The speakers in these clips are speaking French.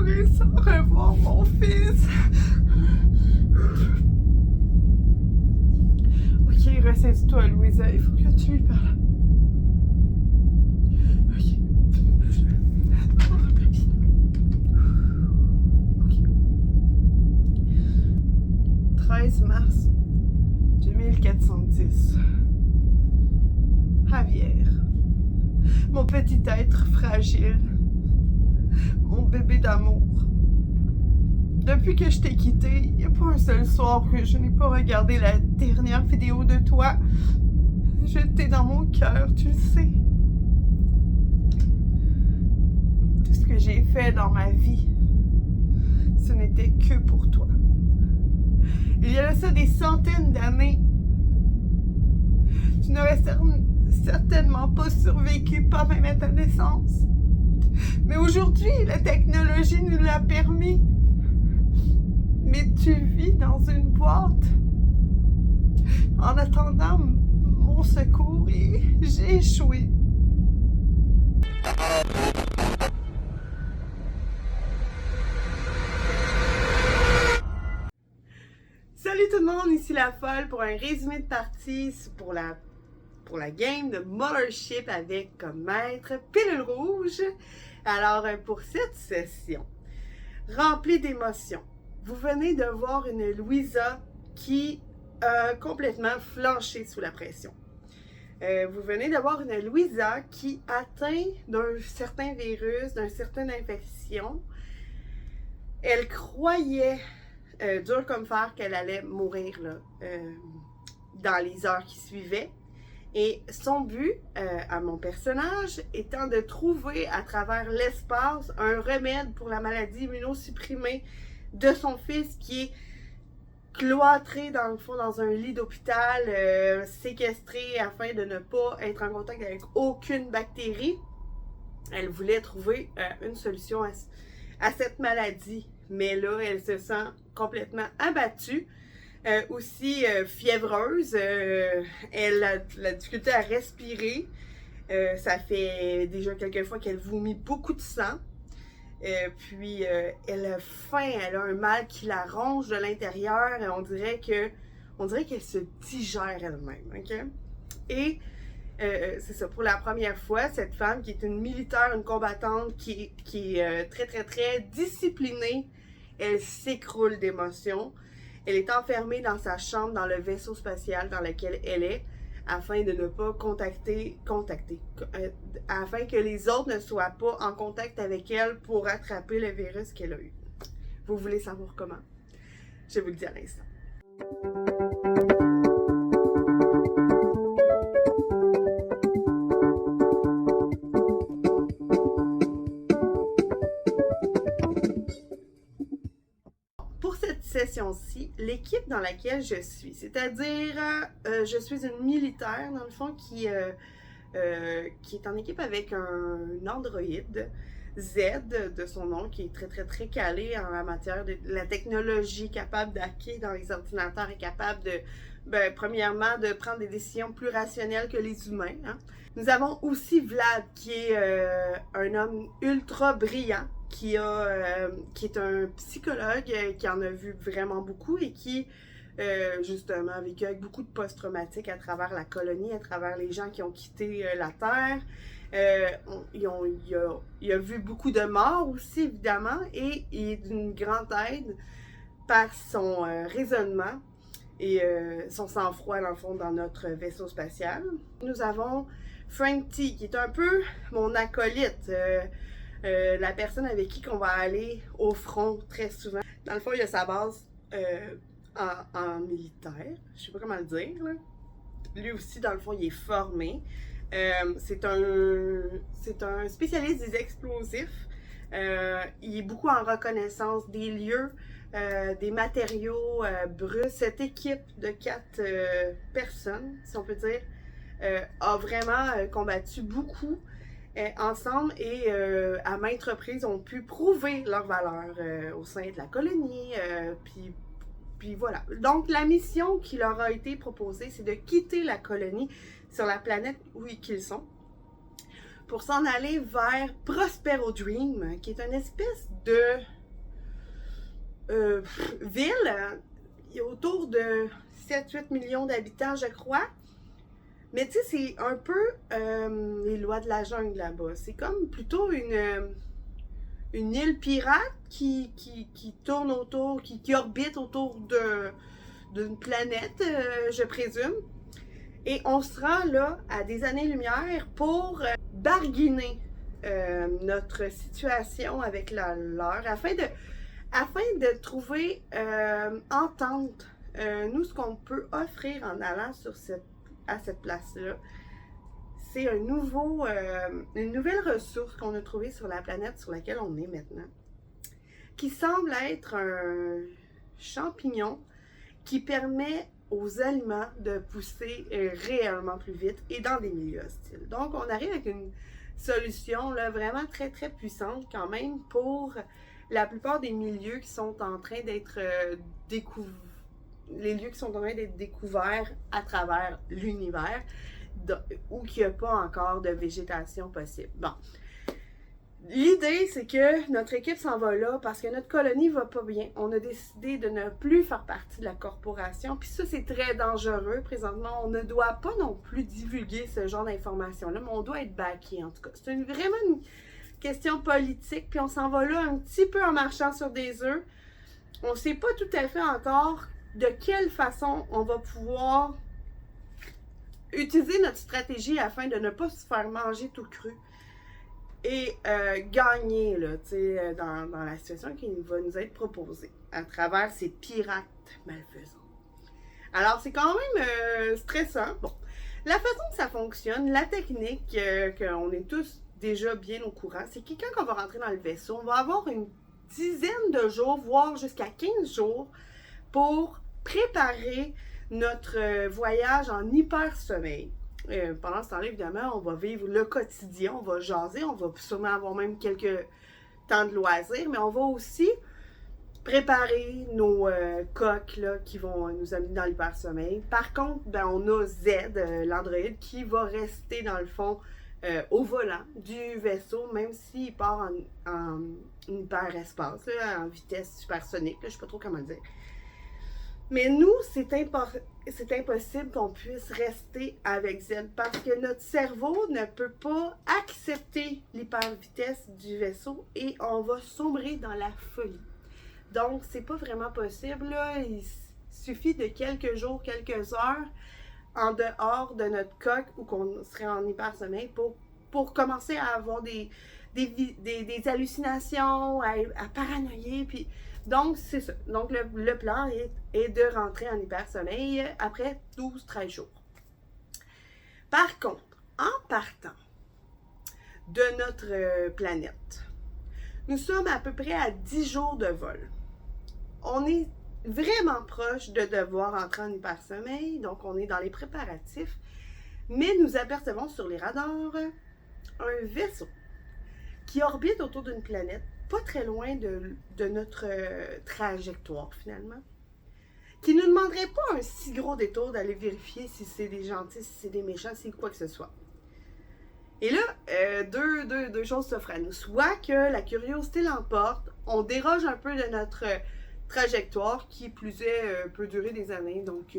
pleurer sans revoir mon fils. Ok, ressaise-toi, Louisa. Il faut que tu lui parles. Ok. Ok. 13 mars 2410. Javier. Mon petit être fragile. Mon bébé d'amour. Depuis que je t'ai quitté, il n'y a pas un seul soir que je n'ai pas regardé la dernière vidéo de toi. J'étais dans mon cœur, tu le sais. Tout ce que j'ai fait dans ma vie, ce n'était que pour toi. Il y a de ça des centaines d'années. Tu n'aurais certainement pas survécu, pas même à ta naissance. Mais aujourd'hui, la technologie nous l'a permis. Mais tu vis dans une boîte en attendant mon secours et j'ai échoué. Salut tout le monde, ici La Folle pour un résumé de partie pour la game de Mothership avec comme maître Pilule Rouge. Alors pour cette session, remplie d'émotions, vous venez de voir une Louisa qui a complètement flanché sous la pression. Vous venez de voir une Louisa qui atteint d'un certain virus, d'une certaine infection. Elle croyait, dur comme fer, qu'elle allait mourir là, dans les heures qui suivaient. Et son but, à mon personnage, étant de trouver à travers l'espace un remède pour la maladie immunosupprimée de son fils qui est cloîtré dans le fond dans un lit d'hôpital, séquestré afin de ne pas être en contact avec aucune bactérie. Elle voulait trouver une solution à cette maladie, mais là, elle se sent complètement abattue. Aussi fiévreuse, elle a la difficulté à respirer, ça fait déjà quelques fois qu'elle vomit beaucoup de sang, puis elle a faim, elle a un mal qui la ronge de l'intérieur, et on dirait qu'elle se digère elle-même, ok? Et c'est ça, pour la première fois, cette femme qui est une militaire, une combattante, qui est très très très disciplinée, elle s'écroule d'émotions. Elle est enfermée dans sa chambre, dans le vaisseau spatial dans lequel elle est, afin de ne pas afin que les autres ne soient pas en contact avec elle pour attraper le virus qu'elle a eu. Vous voulez savoir comment? Je vous le dis à l'instant. Session-ci, l'équipe dans laquelle je suis, c'est-à-dire je suis une militaire dans le fond qui est en équipe avec un androïde Z de son nom, qui est très très très calé en la matière de la technologie, capable d'hacker dans les ordinateurs et capable de, premièrement, de prendre des décisions plus rationnelles que les humains. Hein. Nous avons aussi Vlad, qui est un homme ultra brillant, qui est un psychologue qui en a vu vraiment beaucoup et qui, justement, a vécu avec beaucoup de post-traumatiques à travers la colonie, à travers les gens qui ont quitté la Terre. Il a vu beaucoup de morts aussi, évidemment, et il est d'une grande aide par son raisonnement et son sang-froid, dans le fond, dans notre vaisseau spatial. Nous avons Frank T, qui est un peu mon acolyte, la personne avec qui on va aller au front très souvent. Dans le fond, il a sa base en militaire, je sais pas comment le dire, là. Lui aussi, dans le fond, il est formé. C'est un spécialiste des explosifs. Il est beaucoup en reconnaissance des lieux, des matériaux bruts. Cette équipe de 4 personnes, si on peut dire, a vraiment combattu beaucoup ensemble et à maintes reprises ont pu prouver leur valeur au sein de la colonie. Puis voilà. Donc la mission qui leur a été proposée, c'est de quitter la colonie sur la planète où ils sont pour s'en aller vers Prospero Dream, qui est une espèce de ville. Il y a autour de 7-8 millions d'habitants, je crois. Mais tu sais, c'est un peu les lois de la jungle là-bas. C'est comme plutôt une île pirate qui tourne autour, qui orbite autour d'une planète, je présume. Et on se rend là à des années-lumière pour barguiner notre situation avec leur afin de trouver entente. Nous, ce qu'on peut offrir en allant à cette place-là, c'est une nouvelle ressource qu'on a trouvée sur la planète sur laquelle on est maintenant, qui semble être un champignon qui permet aux aliments de pousser réellement plus vite et dans des milieux hostiles. Donc, on arrive avec une solution là, vraiment très, très puissante quand même pour la plupart des milieux qui sont en train d'être les lieux qui sont en train d'être découverts à travers l'univers où il n'y a pas encore de végétation possible. Bon. L'idée, c'est que notre équipe s'en va là parce que notre colonie va pas bien. On a décidé de ne plus faire partie de la corporation. Puis ça, c'est très dangereux. Présentement, on ne doit pas non plus divulguer ce genre d'informations-là, mais on doit être backé, en tout cas. C'est vraiment une question politique. Puis on s'en va là un petit peu en marchant sur des œufs. On ne sait pas tout à fait encore de quelle façon on va pouvoir utiliser notre stratégie afin de ne pas se faire manger tout cru. Et gagner là, dans la situation qui va nous être proposée à travers ces pirates malfaisants. Alors, c'est quand même stressant. Bon, la façon que ça fonctionne, la technique qu'on est tous déjà bien au courant, c'est que quand on va rentrer dans le vaisseau, on va avoir une dizaine de jours, voire jusqu'à 15 jours, pour préparer notre voyage en hyper-sommeil. Pendant ce temps-là, évidemment, on va vivre le quotidien, on va jaser, on va sûrement avoir même quelques temps de loisirs, mais on va aussi préparer nos coques là, qui vont nous amener dans l'hyper-sommeil. Par contre, ben, on a Z, l'androïde, qui va rester dans le fond au volant du vaisseau, même s'il part en hyperespace, en vitesse supersonique, là, je ne sais pas trop comment le dire. Mais nous, c'est impossible qu'on puisse rester avec Z parce que notre cerveau ne peut pas accepter l'hypervitesse du vaisseau et on va sombrer dans la folie. Donc, c'est pas vraiment possible, là. Il suffit de quelques jours, quelques heures en dehors de notre coque ou qu'on serait en hypersommeil pour commencer à avoir des hallucinations, à paranoïer, puis... Donc, c'est ça. Donc, le plan est de rentrer en hypersommeil après 12-13 jours. Par contre, en partant de notre planète, nous sommes à peu près à 10 jours de vol. On est vraiment proche de devoir entrer en hypersommeil, donc on est dans les préparatifs, mais nous apercevons sur les radars un vaisseau qui orbite autour d'une planète pas très loin de notre trajectoire, finalement, qui ne nous demanderait pas un si gros détour d'aller vérifier si c'est des gentils, si c'est des méchants, si quoi que ce soit. Et là, deux choses s'offrent à nous. Soit que la curiosité l'emporte, on déroge un peu de notre trajectoire, qui plus est peut durer des années, donc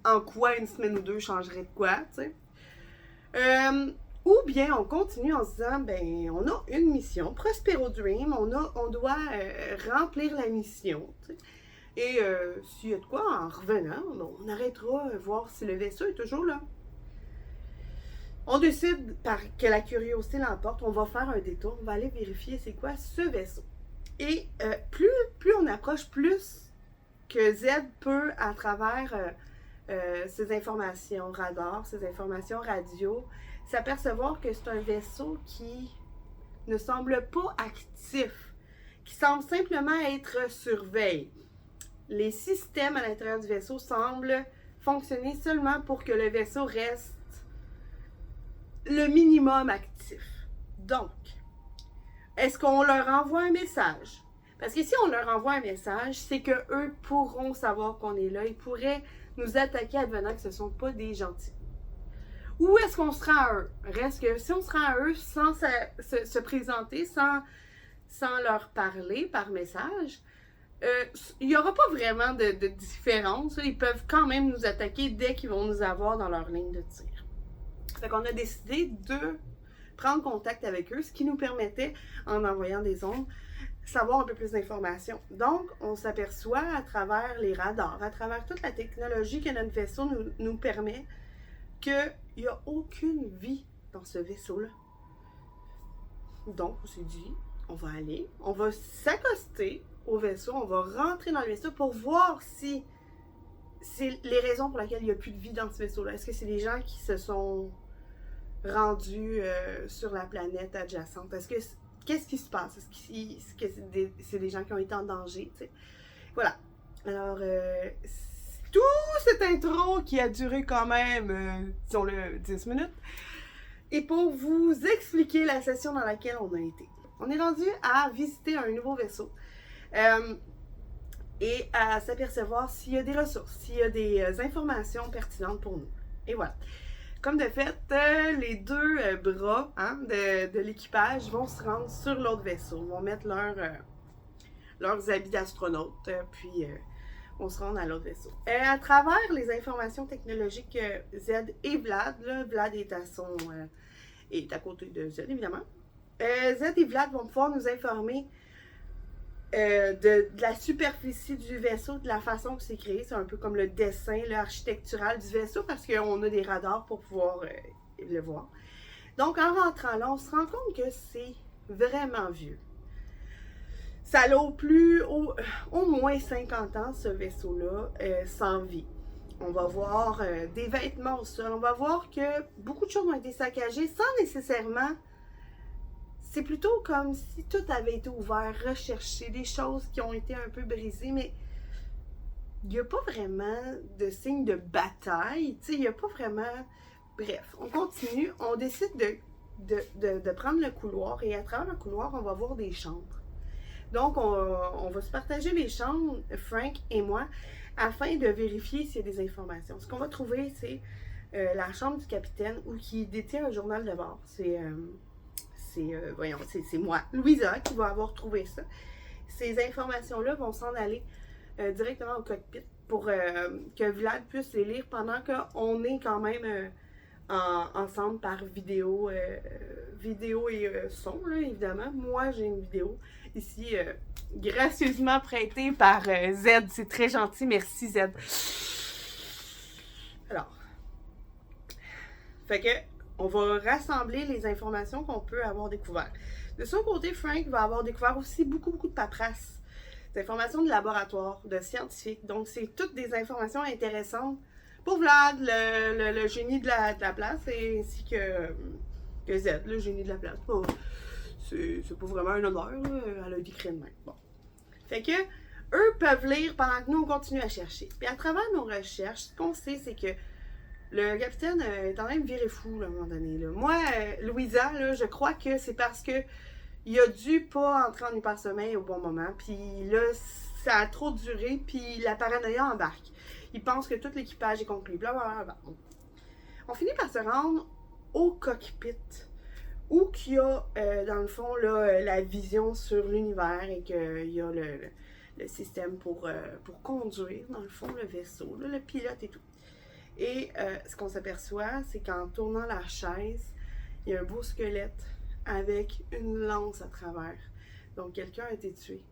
en quoi une semaine ou deux changerait de quoi, tu sais. Ou bien on continue en se disant, ben, on a une mission, Prospero Dream, on doit remplir la mission. Tu sais. Et s'il y a de quoi, en revenant, on arrêtera voir si le vaisseau est toujours là. On décide que la curiosité l'emporte, on va faire un détour, on va aller vérifier c'est quoi ce vaisseau. Et plus on approche, plus que Z peut, à travers ces informations radar, ces informations radio, s'apercevoir que c'est un vaisseau qui ne semble pas actif, qui semble simplement être sur veille. Les systèmes à l'intérieur du vaisseau semblent fonctionner seulement pour que le vaisseau reste le minimum actif. Donc, est-ce qu'on leur envoie un message? Parce que si on leur envoie un message, c'est qu'eux pourront savoir qu'on est là. Ils pourraient nous attaquer advenant que ce ne sont pas des gentils. Ou est-ce qu'on se rend à eux? Reste que si on se rend à eux sans se présenter, sans leur parler par message, il n'y aura pas vraiment de différence. Ils peuvent quand même nous attaquer dès qu'ils vont nous avoir dans leur ligne de tir. Fait qu'on a décidé de prendre contact avec eux, ce qui nous permettait, en envoyant des ondes, savoir un peu plus d'informations. Donc, on s'aperçoit à travers les radars, à travers toute la technologie que notre vaisseau nous permet, qu'il n'y a aucune vie dans ce vaisseau-là. Donc, on s'est dit, on va aller, on va s'accoster au vaisseau, on va rentrer dans le vaisseau pour voir si c'est les raisons pour lesquelles il n'y a plus de vie dans ce vaisseau-là. Est-ce que c'est des gens qui se sont rendus sur la planète adjacente? Qu'est-ce qui se passe? Est-ce que c'est des gens qui ont été en danger? T'sais? Voilà. Alors, tout cette intro qui a duré quand même, disons-le, 10 minutes, et pour vous expliquer la session dans laquelle on a été. On est rendu à visiter un nouveau vaisseau et à s'apercevoir s'il y a des ressources, s'il y a des informations pertinentes pour nous. Et voilà. Comme de fait, les deux bras de l'équipage vont se rendre sur l'autre vaisseau, vont mettre leurs habits d'astronaute, puis on se rend à l'autre vaisseau. À travers les informations technologiques Z et Vlad, là, Vlad est à côté de Z évidemment, Z et Vlad vont pouvoir nous informer de la superficie du vaisseau, de la façon que c'est créé. C'est un peu comme le dessin architectural du vaisseau parce qu'on a des radars pour pouvoir le voir. Donc en rentrant là, on se rend compte que c'est vraiment vieux. Ça a au moins 50 ans, ce vaisseau-là, sans vie. On va voir des vêtements au sol. On va voir que beaucoup de choses ont été saccagées sans nécessairement... C'est plutôt comme si tout avait été ouvert, recherché, des choses qui ont été un peu brisées, mais il n'y a pas vraiment de signe de bataille. Il n'y a pas vraiment... Bref, on continue. On décide de prendre le couloir et à travers le couloir, on va voir des chambres. Donc, on va se partager les chambres, Frank et moi, afin de vérifier s'il y a des informations. Ce qu'on va trouver, c'est la chambre du capitaine ou qui détient un journal de bord. C'est moi, Louisa, qui va avoir trouvé ça. Ces informations-là vont s'en aller directement au cockpit pour que Vlad puisse les lire pendant qu'on est quand même ensemble par vidéo et son, là, évidemment. Moi, j'ai une vidéo ici gracieusement prêtée par Z. C'est très gentil. Merci, Z. Alors, fait que on va rassembler les informations qu'on peut avoir découvertes. De son côté, Frank va avoir découvert aussi beaucoup de paperasse. Des informations de laboratoire, de scientifiques. Donc, c'est toutes des informations intéressantes pour Vlad, le génie de la place, ainsi que Z, le génie de la place. Bon, c'est pas vraiment un honneur, là. Elle a décrit de même. Bon. Fait que, eux peuvent lire pendant que nous, on continue à chercher. Puis à travers nos recherches, ce qu'on sait, c'est que le capitaine est en train de virer fou, là, à un moment donné. Là. Moi, Louisa, là, je crois que c'est parce que il a dû pas entrer en hypersommeil au bon moment. Puis là, ça a trop duré, puis la paranoïa embarque. Il pense que tout l'équipage est conclu. Blablabla. On finit par se rendre au cockpit, où il y a, dans le fond, là, la vision sur l'univers et qu'il y a le système pour conduire, dans le fond, le vaisseau, là, le pilote et tout. Et ce qu'on s'aperçoit, c'est qu'en tournant la chaise, il y a un beau squelette avec une lance à travers. Donc, quelqu'un a été tué.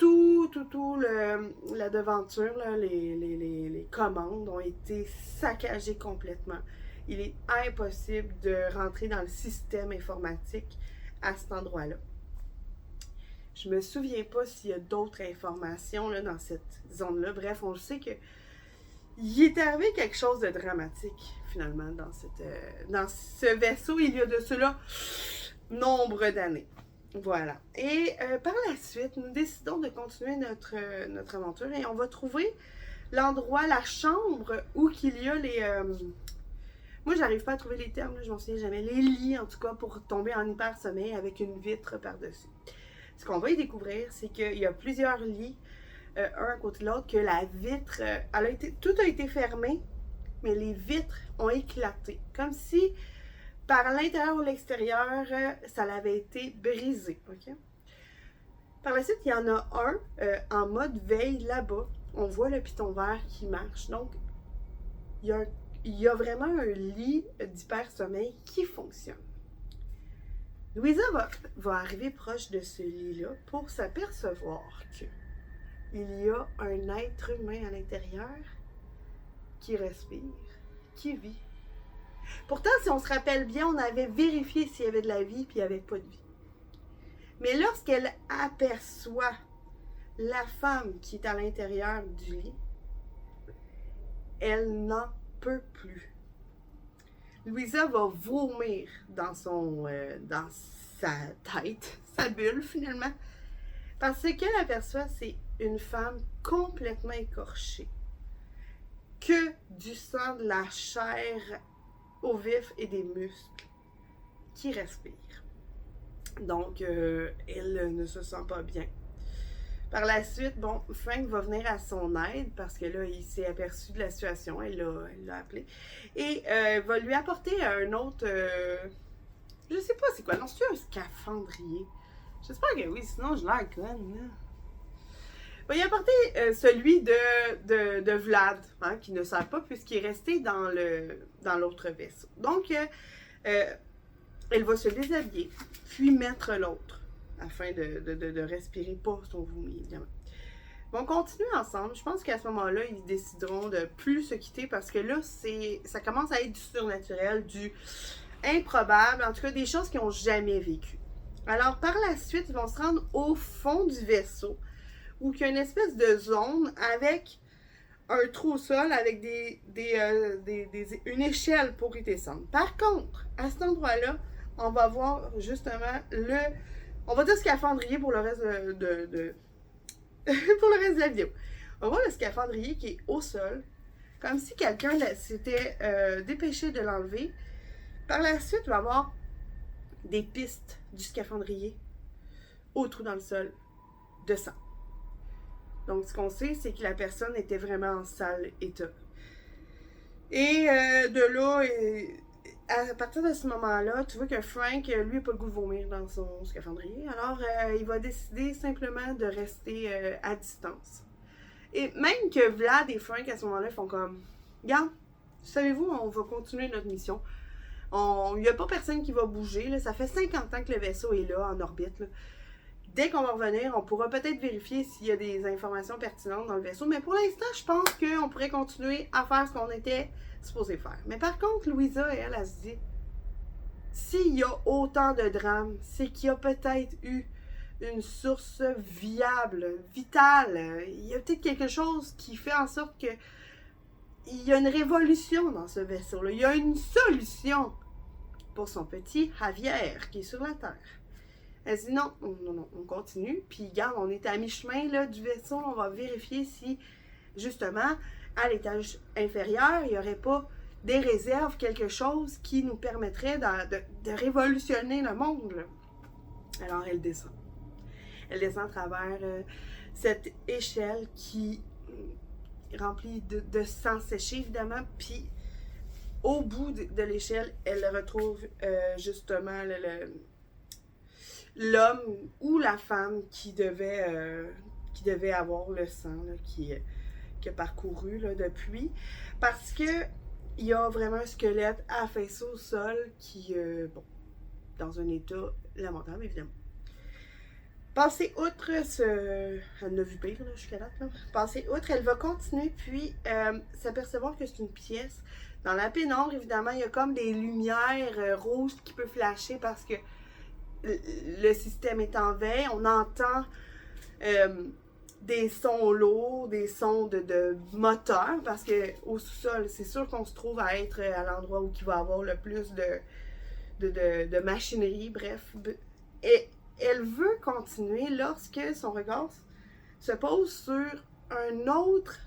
La devanture, là, les commandes ont été saccagées complètement. Il est impossible de rentrer dans le système informatique à cet endroit-là. Je me souviens pas s'il y a d'autres informations là, dans cette zone-là. Bref, on sait que il est arrivé quelque chose de dramatique, finalement, dans ce vaisseau, il y a de cela nombre d'années. Voilà. Et par la suite, nous décidons de continuer notre aventure et on va trouver l'endroit, la chambre où il y a les... moi, j'arrive pas à trouver les termes, là, je m'en souviens jamais. Les lits, en tout cas, pour tomber en hyper sommeil avec une vitre par-dessus. Ce qu'on va y découvrir, c'est qu'il y a plusieurs lits, un à côté de l'autre, que la vitre, tout a été fermé, mais les vitres ont éclaté. Comme si, par l'intérieur ou l'extérieur, ça avait été brisé. Okay? Par la suite, il y en a un en mode veille là-bas. On voit le piton vert qui marche. Donc, il y a vraiment un lit d'hyper-sommeil qui fonctionne. Louisa va arriver proche de ce lit-là pour s'apercevoir qu'il y a un être humain à l'intérieur qui respire, qui vit. Pourtant, si on se rappelle bien, on avait vérifié s'il y avait de la vie puis il n'y avait pas de vie. Mais lorsqu'elle aperçoit la femme qui est à l'intérieur du lit, elle n'en peut plus. Louisa va vomir dans sa tête, sa bulle finalement, parce que ce qu'elle aperçoit, c'est une femme complètement écorchée, que du sang, de la chair au vif et des muscles qui respirent. Donc, elle ne se sent pas bien. Par la suite, bon, Frank va venir à son aide parce que là, il s'est aperçu de la situation, elle l'a appelé. Et va lui apporter un autre, je sais pas c'est quoi, non, c'est un scaphandrier. J'espère que oui, sinon je l'air conne, là. Va lui apporter celui de Vlad, hein, qui ne sert pas puisqu'il est resté dans l'autre vaisseau. Donc, elle va se déshabiller, puis mettre l'autre, afin de respirer pas son vomi, évidemment. Ils vont continuer ensemble. Je pense qu'à ce moment-là, ils décideront de plus se quitter parce que là, ça commence à être du surnaturel, du improbable, en tout cas des choses qu'ils n'ont jamais vécues. Alors, par la suite, ils vont se rendre au fond du vaisseau, où il y a une espèce de zone avec un trou au sol avec une échelle pour y descendre. Par contre, à cet endroit-là, on va voir justement on va dire scaphandrier pour le reste pour le reste de la vidéo. On va voir le scaphandrier qui est au sol, comme si quelqu'un s'était dépêché de l'enlever. Par la suite, on va avoir des pistes du scaphandrier au trou dans le sol de sang. Donc, ce qu'on sait, c'est que la personne était vraiment en sale état. Et de là, à partir de ce moment-là, tu vois que Frank, lui, n'a pas le goût de vomir dans son scaphandrier. Alors, il va décider simplement de rester à distance. Et même que Vlad et Frank, à ce moment-là, font comme, regarde, savez-vous, on va continuer notre mission. Il n'y a pas personne qui va bouger. Là. Ça fait 50 ans que le vaisseau est là, en orbite. Là. Dès qu'on va revenir, on pourra peut-être vérifier s'il y a des informations pertinentes dans le vaisseau. Mais pour l'instant, je pense qu'on pourrait continuer à faire ce qu'on était supposé faire. Mais par contre, Louisa, elle se dit, s'il y a autant de drames, c'est qu'il y a peut-être eu une source viable, vitale. Il y a peut-être quelque chose qui fait en sorte que il y a une révolution dans ce vaisseau-là. Il y a une solution pour son petit Javier qui est sur la Terre. Elle dit non, on continue. Puis, regarde, on est à mi-chemin là, du vaisseau. On va vérifier si, justement, à l'étage inférieur, il n'y aurait pas des réserves, quelque chose qui nous permettrait de révolutionner le monde. Là. Alors, elle descend. Elle descend à travers cette échelle qui est remplie de sang séché, évidemment. Puis, au bout de l'échelle, elle retrouve justement l'homme ou la femme qui devait avoir le sang là, qui a parcouru là, depuis. Parce que il y a vraiment un squelette affaissé au sol qui, dans un état lamentable, évidemment. Passer outre elle en a vu pire là, jusqu'à date. Là. Passer outre, elle va continuer puis s'apercevoir que c'est une pièce. Dans la pénombre, évidemment, il y a comme des lumières rouges qui peuvent flasher parce que le système est en veille. On entend des sons lourds, des sons de moteur, parce qu'au sous-sol, c'est sûr qu'on se trouve à être à l'endroit où il va y avoir le plus de machinerie, bref. Et elle veut continuer lorsque son regard se pose sur un autre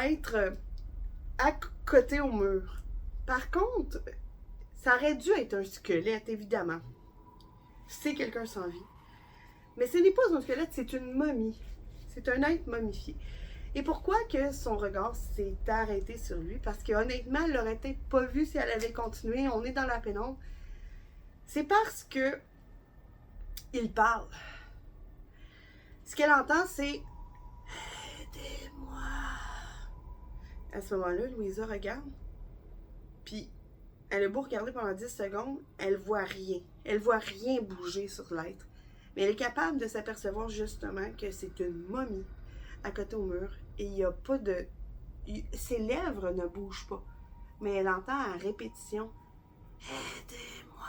être à côté au mur. Par contre, ça aurait dû être un squelette, évidemment. C'est quelqu'un sans vie. Mais ce n'est pas un squelette, c'est une momie. C'est un être momifié. Et pourquoi que son regard s'est arrêté sur lui? Parce que honnêtement, elle l'aurait peut-être pas vu si elle avait continué. On est dans la pénombre. C'est parce que il parle. Ce qu'elle entend, c'est aidez-moi. À ce moment-là, Louisa regarde, puis elle a beau regarder pendant 10 secondes, elle voit rien. Elle voit rien bouger sur l'être. Mais elle est capable de s'apercevoir justement que c'est une momie à côté au mur et il n'y a pas de... Ses lèvres ne bougent pas. Mais elle entend à répétition aidez-moi.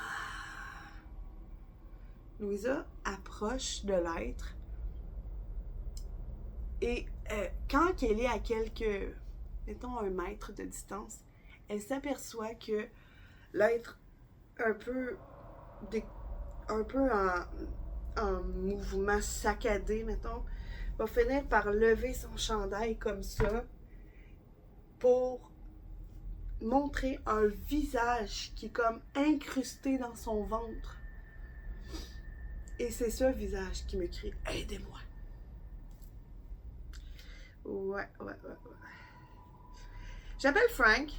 Louisa approche de l'être et quand elle est à quelques, mettons 1 mètre de distance, elle s'aperçoit que l'être un peu en mouvement saccadé, mettons, va finir par lever son chandail comme ça pour montrer un visage qui est comme incrusté dans son ventre. Et c'est ce visage qui me crie « Aidez-moi! » Ouais. J'appelle Frank.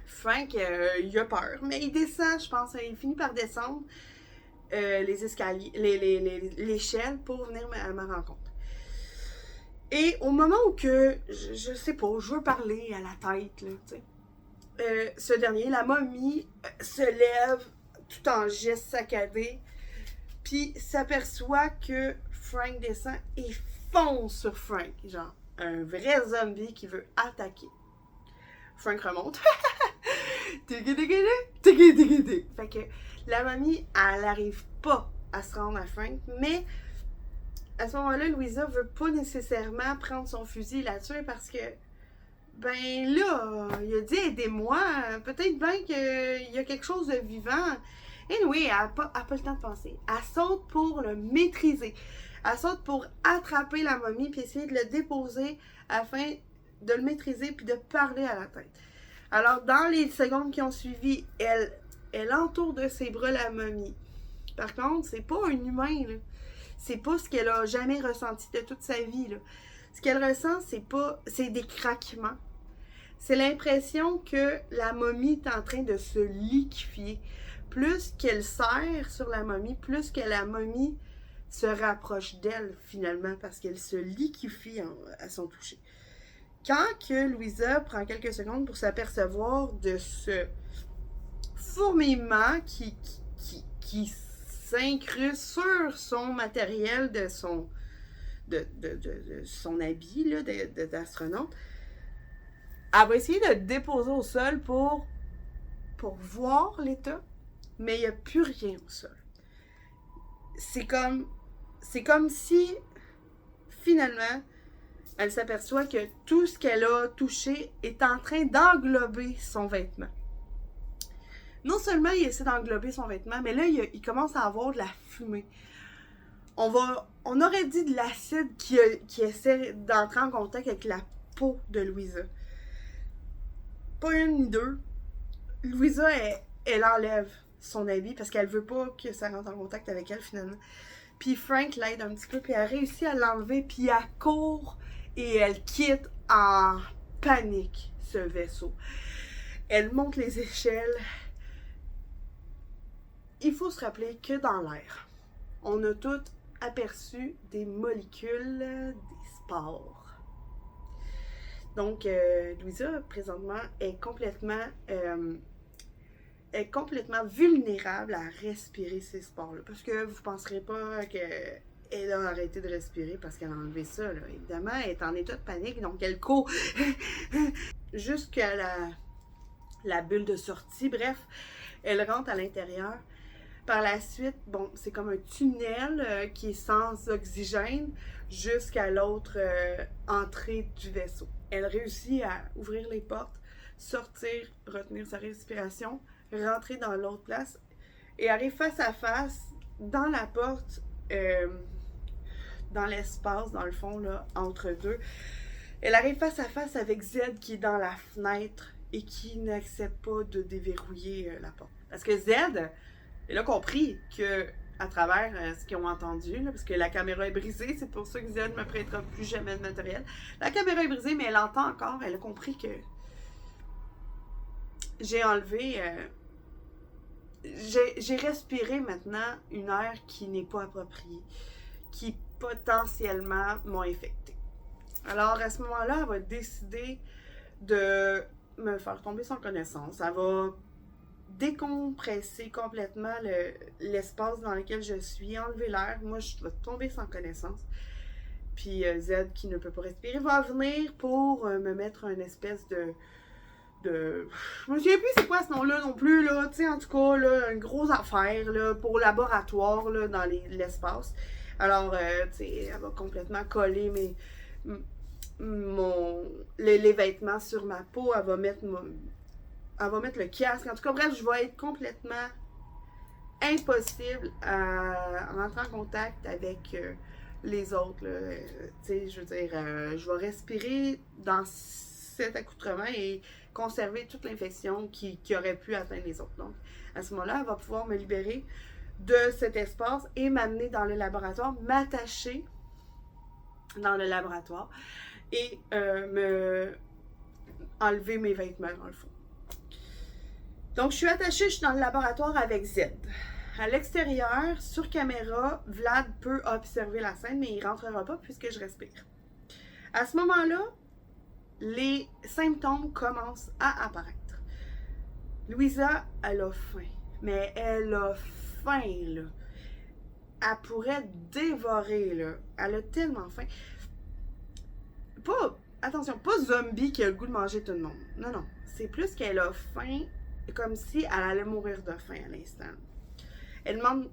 Frank, il a peur, mais il descend, je pense. Il finit par descendre les escaliers, l'échelle pour venir à ma rencontre. Et au moment où que, je sais pas, je veux parler à la tête, là, tu sais, ce dernier, la momie, se lève tout en geste saccadé, puis s'aperçoit que Frank descend et fonce sur Frank, genre un vrai zombie qui veut attaquer. Frank remonte. Fait que la mamie, elle n'arrive pas à se rendre à Frank, mais à ce moment-là, Louisa veut pas nécessairement prendre son fusil et la tuer parce que, ben là, il a dit aidez-moi, peut-être bien qu'il y a quelque chose de vivant. Et oui, elle n'a pas le temps de penser. Elle saute pour le maîtriser. Elle saute pour attraper la momie puis essayer de le déposer afin de le maîtriser puis de parler à la tête. Alors, dans les secondes qui ont suivi, elle entoure de ses bras la momie. Par contre, c'est pas un humain, là. C'est pas ce qu'elle a jamais ressenti de toute sa vie, là. Ce qu'elle ressent, c'est des craquements. C'est l'impression que la momie est en train de se liquéfier. Plus qu'elle serre sur la momie, plus que la momie se rapproche d'elle, finalement, parce qu'elle se liquéfie à son toucher. Quand que Louisa prend quelques secondes pour s'apercevoir de ce fourmillement qui s'incruste sur son matériel de son habit là, d'astronaute, elle va essayer de le déposer au sol pour voir l'état, mais il n'y a plus rien au sol. C'est comme si, finalement, elle s'aperçoit que tout ce qu'elle a touché est en train d'englober son vêtement. Non seulement il essaie d'englober son vêtement, mais là, il commence à avoir de la fumée. On aurait dit de l'acide qui essaie d'entrer en contact avec la peau de Louisa. Pas une ni deux. Louisa, elle enlève son habit parce qu'elle veut pas que ça rentre en contact avec elle, finalement. Puis Frank l'aide un petit peu, puis elle réussit à l'enlever, puis elle court et elle quitte en panique ce vaisseau. Elle monte les échelles. Il faut se rappeler que dans l'air, on a tous aperçu des molécules, des spores. Donc, Louisa, présentement, est complètement vulnérable à respirer ces spores-là. Parce que vous ne penserez pas qu'elle a arrêté de respirer parce qu'elle a enlevé ça, là. Évidemment, elle est en état de panique, donc elle court jusqu'à la bulle de sortie. Bref, elle rentre à l'intérieur. Par la suite, bon, c'est comme un tunnel qui est sans oxygène jusqu'à l'autre entrée du vaisseau. Elle réussit à ouvrir les portes, sortir, retenir sa respiration, rentrer dans l'autre place et arrive face à face dans la porte, dans l'espace, dans le fond, là, entre deux. Elle arrive face à face avec Z qui est dans la fenêtre et qui n'accepte pas de déverrouiller la porte. Parce que Z, elle a compris que, à travers ce qu'ils ont entendu, là, parce que la caméra est brisée, c'est pour ça que Z ne me prêtera plus jamais de matériel. La caméra est brisée, mais elle entend encore, elle a compris que j'ai enlevé... j'ai respiré maintenant une air qui n'est pas appropriée, qui potentiellement m'ont infecté. Alors, à ce moment-là, elle va décider de me faire tomber sans connaissance. Elle va décompresser complètement l'espace dans lequel je suis, enlever l'air. Moi, je vais tomber sans connaissance. Puis Z, qui ne peut pas respirer, va venir pour me mettre une espèce de... Je me souviens plus c'est quoi ce nom-là non plus, là. Tu sais, en tout cas, là, une grosse affaire, là, pour laboratoire, là, dans l'espace. Alors, tu sais, elle va complètement coller les vêtements sur ma peau. Elle va mettre le casque. En tout cas, bref, je vais être complètement impossible à rentrer en contact avec les autres. Tu sais, je veux dire, je vais respirer dans cet accoutrement et conserver toute l'infection qui aurait pu atteindre les autres. Donc, à ce moment-là, elle va pouvoir me libérer de cet espace et m'amener dans le laboratoire, m'attacher dans le laboratoire et me enlever mes vêtements, dans le fond. Donc, je suis attachée, je suis dans le laboratoire avec Z. À l'extérieur, sur caméra, Vlad peut observer la scène, mais il ne rentrera pas puisque je respire. À ce moment-là, les symptômes commencent à apparaître. Louisa, elle a faim. Mais elle a faim, là. Elle pourrait dévorer, là. Elle a tellement faim. Attention, pas zombie qui a le goût de manger tout le monde. Non, non. C'est plus qu'elle a faim, comme si elle allait mourir de faim à l'instant. Elle demande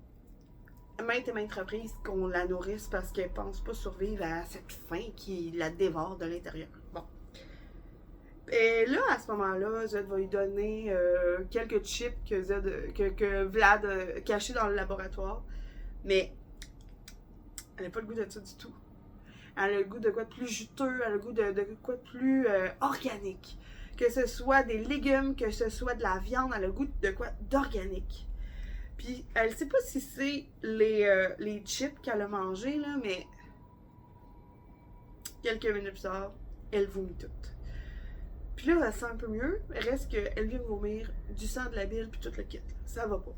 maintes et maintes reprises qu'on la nourrisse parce qu'elle pense pas survivre à cette faim qui la dévore de l'intérieur. Bon. Et là, à ce moment-là, Z va lui donner quelques chips que Vlad a cachés dans le laboratoire. Mais elle n'a pas le goût de ça du tout. Elle a le goût de quoi de plus juteux, elle a le goût de quoi de plus organique. Que ce soit des légumes, que ce soit de la viande, elle a le goût de quoi d'organique. Puis elle sait pas si c'est les chips qu'elle a mangés, là, mais quelques minutes plus tard, elle vomit tout. Puis là, elle sent un peu mieux, reste qu'elle vient de vomir du sang, de la bile, puis tout le kit. Ça va pas.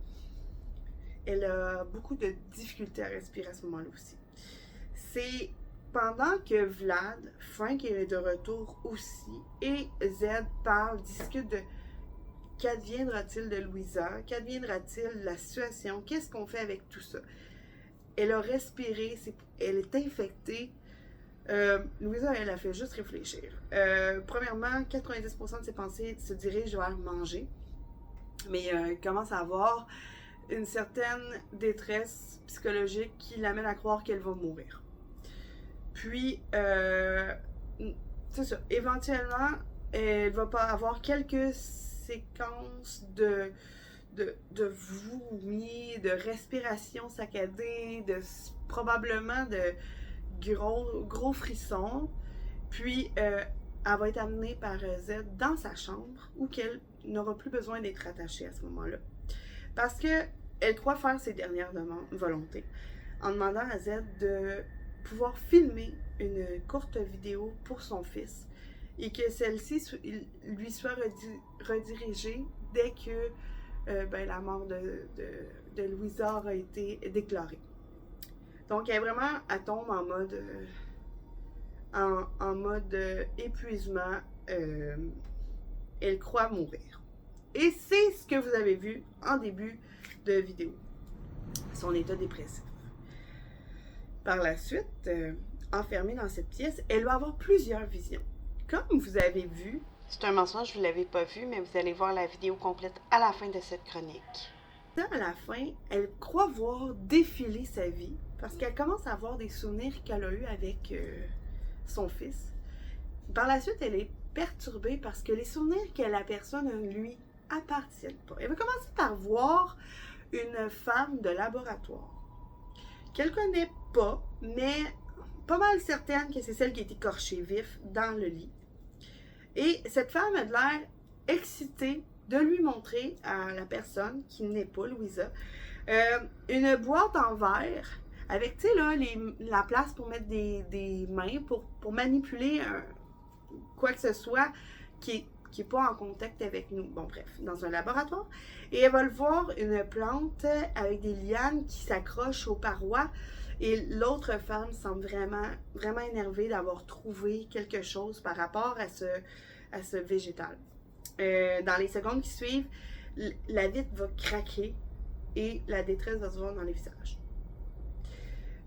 Elle a beaucoup de difficultés à respirer à ce moment-là aussi. C'est pendant que Vlad, Frank est de retour aussi, et Z discute de qu'adviendra-t-il de Louisa, qu'adviendra-t-il de la situation, qu'est-ce qu'on fait avec tout ça. Elle a respiré, elle est infectée. Louisa, elle a fait juste réfléchir. Premièrement, 90% de ses pensées se dirigent vers manger, mais elle commence à avoir une certaine détresse psychologique qui l'amène à croire qu'elle va mourir. Puis, c'est ça, éventuellement, elle va pas avoir quelques séquences de vomi, de respiration saccadée, probablement de gros frissons. Puis, elle va être amenée par Z dans sa chambre où qu'elle n'aura plus besoin d'être attachée à ce moment-là. Parce qu'elle croit faire ses dernières volontés en demandant à Z de pouvoir filmer une courte vidéo pour son fils et que celle-ci lui soit redirigée dès que la mort de Louisa aura été déclarée. Donc, elle tombe en mode épuisement. Elle croit mourir. Et c'est ce que vous avez vu en début de vidéo. Son état dépressif. Par la suite, enfermée dans cette pièce, elle va avoir plusieurs visions. Comme vous avez vu, c'est un mensonge, vous ne l'avez pas vu, mais vous allez voir la vidéo complète à la fin de cette chronique. À la fin, elle croit voir défiler sa vie parce qu'elle commence à avoir des souvenirs qu'elle a eus avec son fils. Par la suite, elle est perturbée parce que les souvenirs qu'elle aperçoit ne lui appartiennent pas. Elle va commencer par voir une femme de laboratoire qu'elle connaît pas, mais pas mal certaine que c'est celle qui est écorchée vif dans le lit. Et cette femme a l'air excitée de lui montrer à la personne, qui n'est pas Louisa, une boîte en verre avec, tu sais, là, la place pour mettre des mains, pour manipuler quoi que ce soit qui est qui n'est pas en contact avec nous. Bon, bref, dans un laboratoire. Et elle va le voir, une plante avec des lianes qui s'accrochent aux parois. Et l'autre femme semble vraiment, vraiment énervée d'avoir trouvé quelque chose par rapport à ce végétal. Dans les secondes qui suivent, la vitre va craquer et la détresse va se voir dans les visages.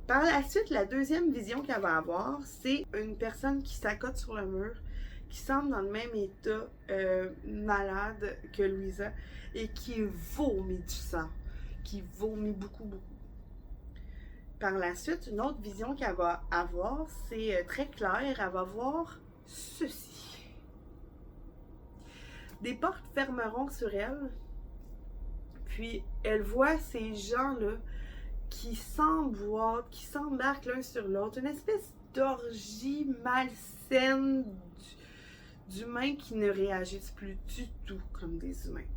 Par la suite, la deuxième vision qu'elle va avoir, c'est une personne qui s'accote sur le mur, qui semble dans le même état malade que Louisa et qui vomit du sang, qui vomit beaucoup, beaucoup. Par la suite, une autre vision qu'elle va avoir, c'est très clair, elle va voir ceci. Des portes fermeront sur elle, puis elle voit ces gens-là qui s'emboîtent, qui s'embarquent l'un sur l'autre, une espèce d'orgie malsaine d'humains qui ne réagissent plus du tout comme des humains.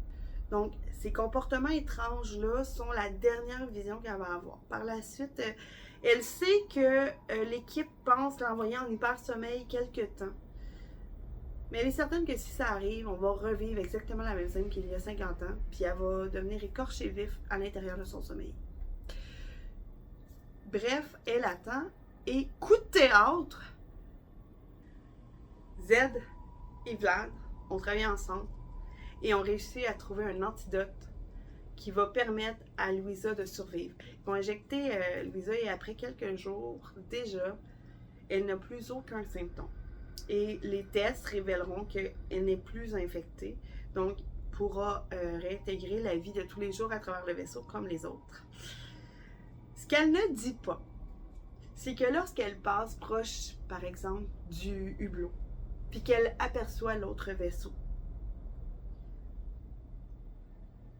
Donc, ces comportements étranges-là sont la dernière vision qu'elle va avoir. Par la suite, elle sait que l'équipe pense l'envoyer en hyper-sommeil quelque temps. Mais elle est certaine que si ça arrive, on va revivre exactement la même scène qu'il y a 50 ans, puis elle va devenir écorchée vif à l'intérieur de son sommeil. Bref, elle attend, et coup de théâtre, Z et Vlad ont travaillé ensemble et ont réussi à trouver un antidote qui va permettre à Louisa de survivre. Ils vont injecter Louisa et après quelques jours, déjà, elle n'a plus aucun symptôme. Et les tests révéleront qu'elle n'est plus infectée, donc pourra réintégrer la vie de tous les jours à travers le vaisseau comme les autres. Ce qu'elle ne dit pas, c'est que lorsqu'elle passe proche, par exemple, du hublot, puis qu'elle aperçoit l'autre vaisseau,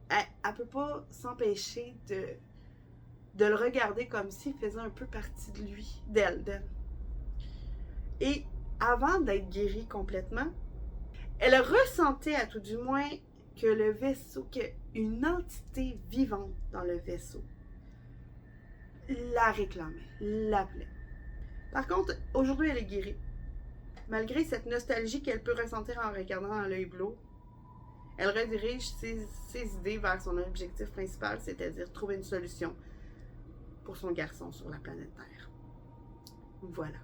elle ne peut pas s'empêcher de le regarder comme s'il faisait un peu partie de lui, d'elle. Et avant d'être guérie complètement, elle ressentait à tout du moins que le vaisseau, qu'une entité vivante dans le vaisseau la réclamait, l'appelait. Par contre, aujourd'hui, elle est guérie. Malgré cette nostalgie qu'elle peut ressentir en regardant dans l'œil bleu, elle redirige ses idées vers son objectif principal, c'est-à-dire trouver une solution pour son garçon sur la planète Terre. Voilà.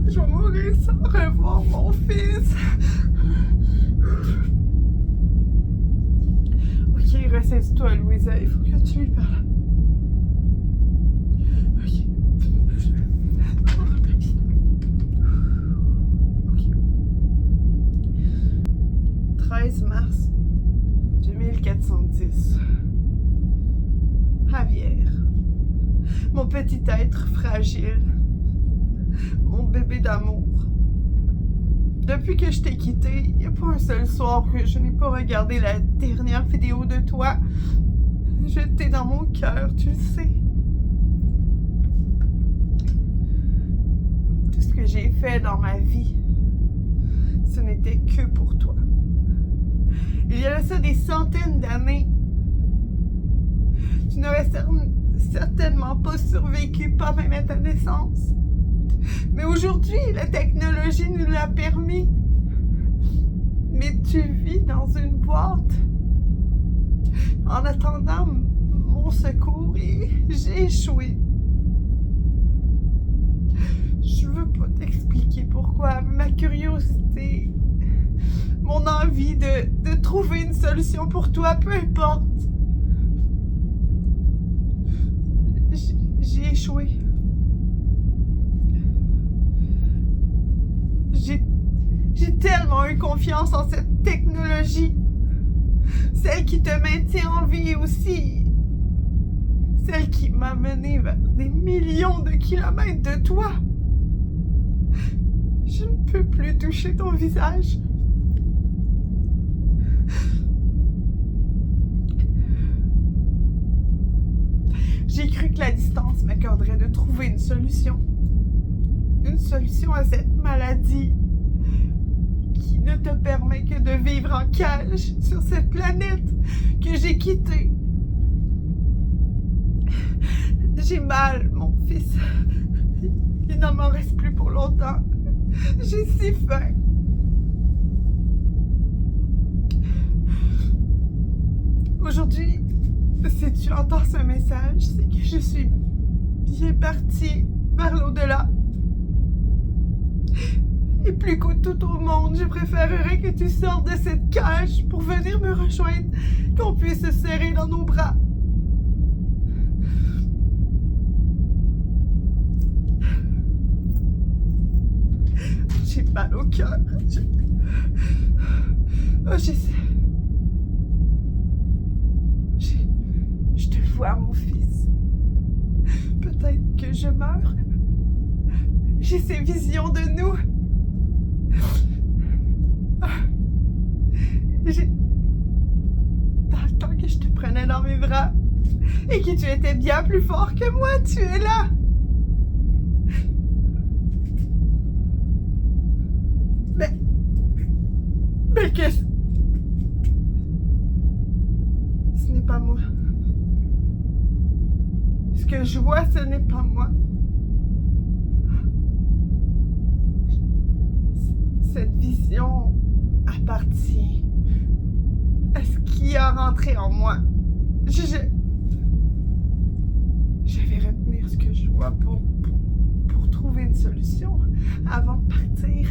Je vais mourir sans revoir mon fils. Ok, ressaise-toi, Louisa. Il faut que tu lui parles. Ok. 13 mars 2410. Javier. Mon petit être fragile. Mon bébé d'amour. Depuis que je t'ai quitté, il n'y a pas un seul soir que je n'ai pas regardé la dernière vidéo de toi. Je t'ai dans mon cœur, tu le sais. Tout ce que j'ai fait dans ma vie, ce n'était que pour toi. Il y a de ça des centaines d'années. Tu n'aurais certainement pas survécu, pas même à ta naissance. Mais aujourd'hui, la technologie nous l'a permis. Mais tu vis dans une boîte. En attendant mon secours, et j'ai échoué. Je veux pas t'expliquer pourquoi. Ma curiosité, mon envie de trouver une solution pour toi, peu importe. J'ai échoué. J'ai tellement eu confiance en cette technologie. Celle qui te maintient en vie aussi. Celle qui m'a mené vers des millions de kilomètres de toi. Je ne peux plus toucher ton visage. J'ai cru que la distance m'accorderait de trouver une solution. Une solution à cette maladie ne te permet que de vivre en cage sur cette planète que j'ai quittée. J'ai mal, mon fils. Il n'en m'en reste plus pour longtemps. J'ai si faim. Aujourd'hui, si tu entends ce message, c'est que je suis bien partie vers l'au-delà. Et plus que tout au monde, je préférerais que tu sortes de cette cage pour venir me rejoindre, qu'on puisse se serrer dans nos bras. J'ai mal au cœur. Je te vois, mon fils. Peut-être que je meurs. J'ai ces visions de nous. Dans le temps que je te prenais dans mes bras et que tu étais bien plus fort que moi, tu es là. Mais qu'est-ce... Ce n'est pas moi. Ce que je vois, ce n'est pas moi. Cette vision appartient à ce qui a rentré en moi. Je vais retenir ce que je vois pour trouver une solution avant de partir.